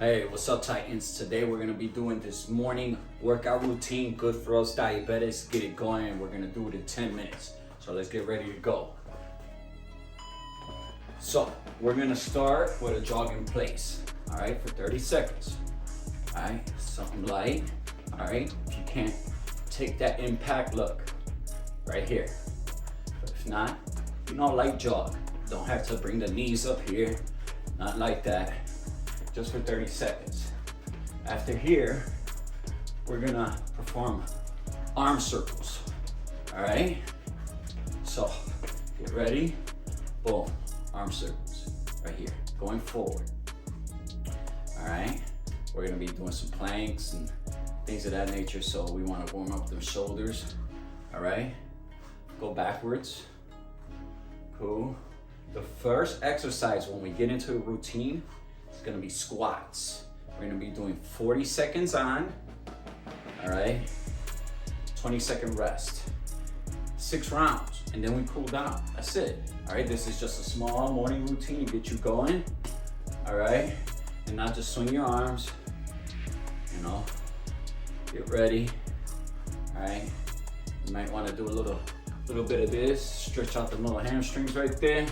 Hey, what's up, Titans? Today we're gonna be doing this morning workout routine, good for us diabetics. Get it going, and we're gonna do it in 10 minutes. So let's get ready to go. So we're gonna start with a jog in place, all right, for 30 seconds. All right, something light, all right? If you can't take that impact, look, right here. But if not, light jog. Don't have to bring the knees up here, not like that. Just for 30 seconds. After here, we're gonna perform arm circles, all right? So, get ready, boom, arm circles, right here, going forward, all right? We're gonna be doing some planks and things of that nature, so we wanna warm up the shoulders, all right? Go backwards, cool. The first exercise when we get into a routine, it's gonna be squats. We're gonna be doing 40 seconds on, all right? 20-second rest. 6 rounds, and then we cool down. That's it, all right? This is just a small morning routine to get you going, all right? And not just swing your arms, get ready, all right? You might wanna do a little bit of this, stretch out the little hamstrings right there,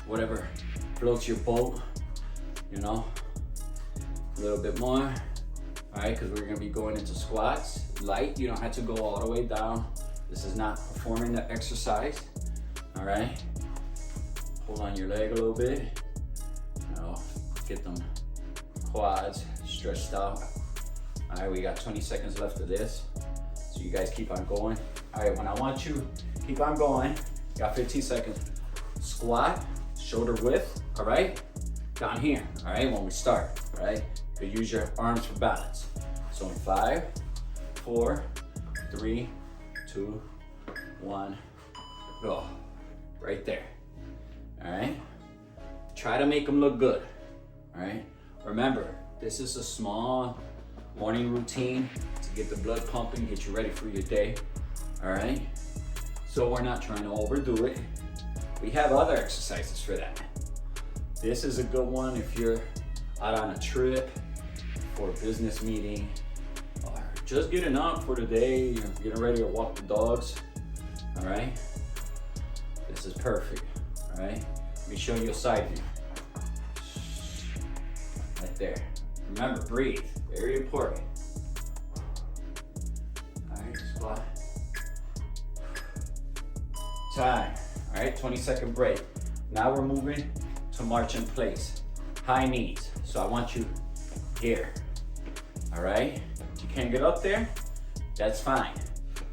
whatever floats your boat, a little bit more, all right, because we're gonna be going into squats. Light, you don't have to go all the way down. This is not performing the exercise, all right? Hold on your leg a little bit, get them quads stretched out. All right, we got 20 seconds left of this, so you guys keep on going. All right, when I want you, keep on going, got 15 seconds. Squat, shoulder width, all right? Down here, all right, when we start, all right? You use your arms for balance. So in 5, 4, 3, 2, 1, go. Right there, all right? Try to make them look good, all right? Remember, this is a small morning routine to get the blood pumping, get you ready for your day, all right? So we're not trying to overdo it. We have other exercises for that. This is a good one if you're out on a trip, for a business meeting, or just getting up for the day, getting ready to walk the dogs, all right? This is perfect, all right? Let me show you a side view. Right there. Remember, breathe, very important. All right, squat. Time. All right, 20-second break. Now we're moving to march in place. High knees. So I want you here. All right? If you can't get up there, that's fine.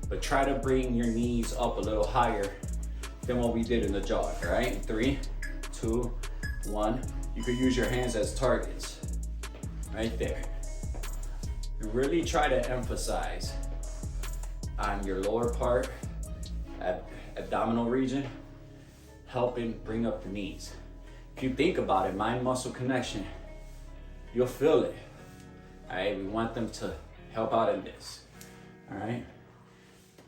But try to bring your knees up a little higher than what we did in the jog. All right? 3, 2, 1. You could use your hands as targets. Right there. You really try to emphasize on your lower part, abdominal region, helping bring up the knees. If you think about it, mind-muscle connection, you'll feel it. All right, we want them to help out in this. All right,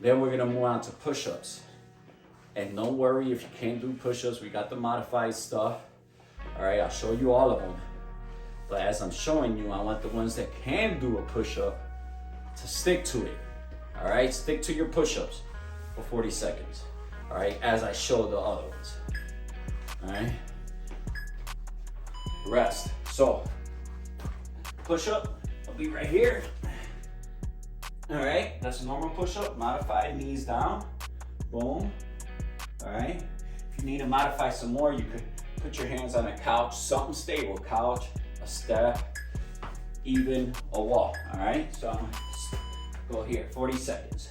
then we're gonna move on to push-ups. And don't worry if you can't do push-ups, we got the modified stuff. All right, I'll show you all of them. But as I'm showing you, I want the ones that can do a push-up to stick to it. All right, stick to your push-ups for 40 seconds. All right, as I show the other ones. All right, rest. So, push up, I'll be right here. All right, that's a normal push up, modified, knees down, boom. All right, if you need to modify some more, you could put your hands on a couch, something stable, couch, a step, even a wall. All right, so I'm gonna go here, 40 seconds.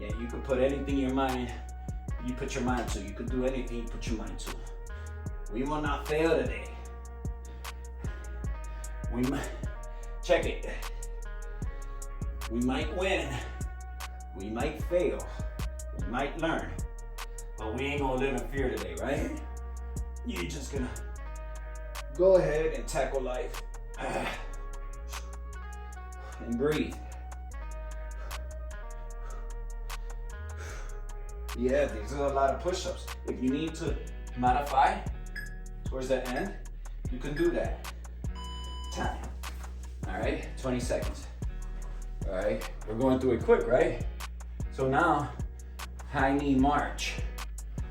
Yeah, you can put anything in your mind, you put your mind to. You can do anything you put your mind to. We will not fail today. We might, check it. We might win. We might fail. We might learn. But we ain't gonna live in fear today, right? You're just gonna go ahead and tackle life. And breathe. Yeah, these are a lot of push-ups. If you need to modify towards the end, you can do that. Time. All right, 20 seconds. All right, we're going through it quick, right? So now, high knee march.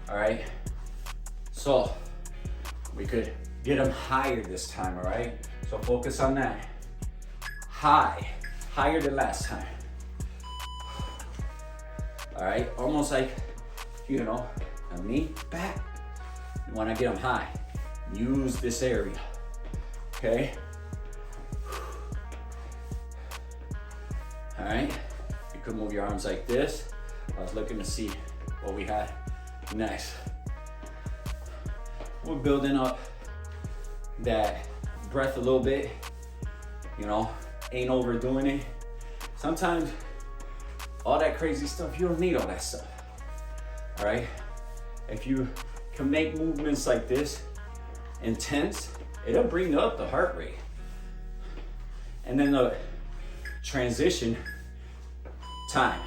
All right, so we could get them higher this time, all right? So focus on that. High, higher than last time. All right, almost like, you know, a knee back. You wanna get them high. Use this area, okay? All right, you could move your arms like this. I was looking to see what we had next. We're building up that breath a little bit, you know, ain't overdoing it. Sometimes all that crazy stuff, you don't need all that stuff, all right? If you can make movements like this intense, it'll bring up the heart rate. And then the transition time.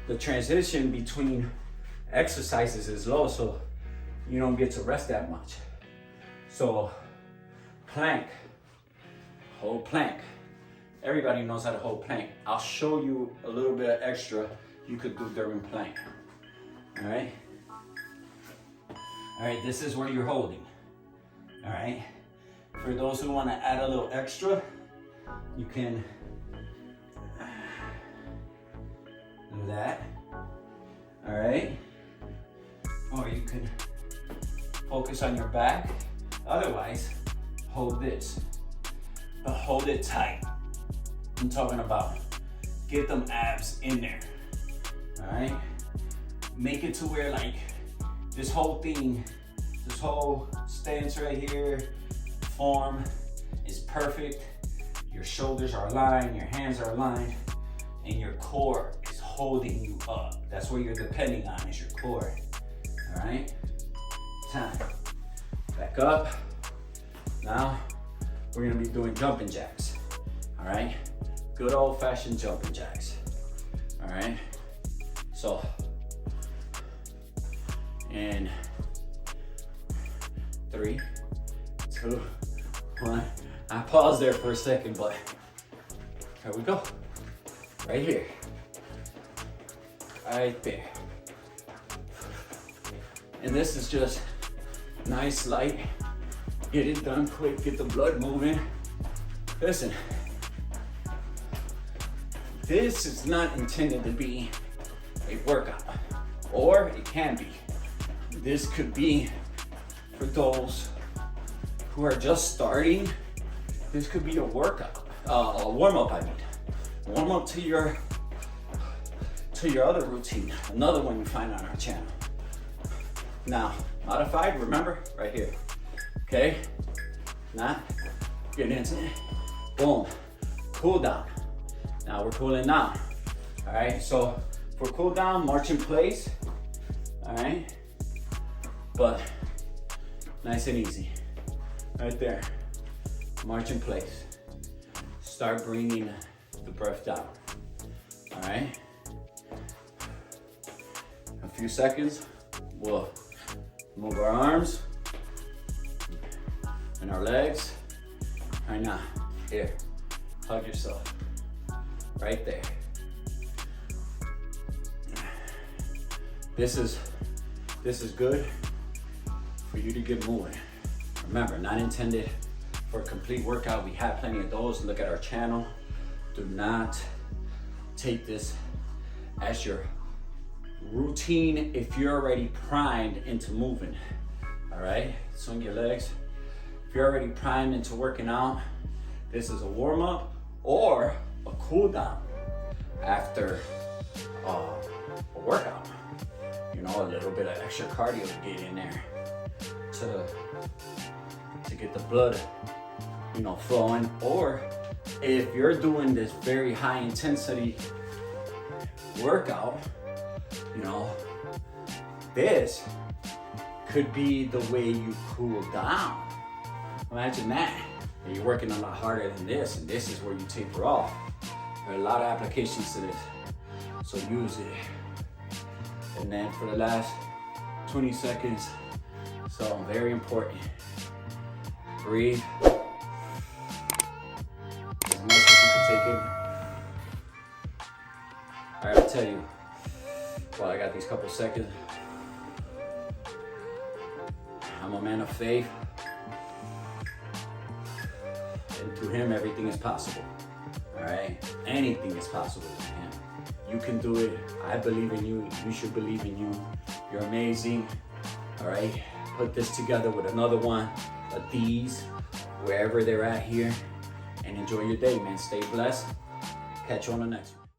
The transition between exercises is low, so you don't get to rest that much. So plank, hold plank. Everybody knows how to hold plank. I'll show you a little bit of extra you could do during plank. All right? All right, this is where you're holding. All right? For those who want to add a little extra, you can do that. All right? Or you can focus on your back. Otherwise, hold this. But hold it tight. I'm talking about get them abs in there. All right? Make it to where like this whole thing, this whole stance right here, form is perfect. Your shoulders are aligned, your hands are aligned, and your core is holding you up. That's what you're depending on, is your core. All right? Time. Back up. Now, we're gonna be doing jumping jacks. All right? Good old-fashioned jumping jacks. All right? So, in 3, 2, 1. I paused there for a second, but here we go. Right here. Right there. And this is just nice, light. Get it done quick, get the blood moving. Listen, this is not intended to be a workout, or it can be. This could be for those who are just starting. This could be a workout, a warm-up, I mean. Warm up to your other routine, another one you find on our channel. Now, modified, remember, right here, okay? Not get into it, boom, cool down. Now we're cooling down, all right? So for cool down, march in place, all right? But nice and easy, right there. March in place. Start bringing the breath down, all right? A few seconds, we'll move our arms and our legs. Right now, here, hug yourself, right there. This is good for you to get moving. Remember, not intended for a complete workout. We have plenty of those. Look at our channel. Do not take this as your routine if you're already primed into moving. All right, swing your legs. If you're already primed into working out, this is a warm up or a cool down after a workout. You know, a little bit of extra cardio to get in there to get the blood, you know, flowing. Or if you're doing this very high intensity workout, you know, this could be the way you cool down. Imagine that. You're working a lot harder than this, and this is where you taper off. There are a lot of applications to this, so use it. And then for the last 20 seconds, so very important, breathe as much as you can take in. All right, I'll tell you, while I got these couple seconds, I'm a man of faith, and through him, everything is possible. All right, anything is possible with him. You can do it. I believe in you. You should believe in you. You're amazing. All right, put this together with another one of these, wherever they're at here, and enjoy your day, man. Stay blessed. Catch you on the next one.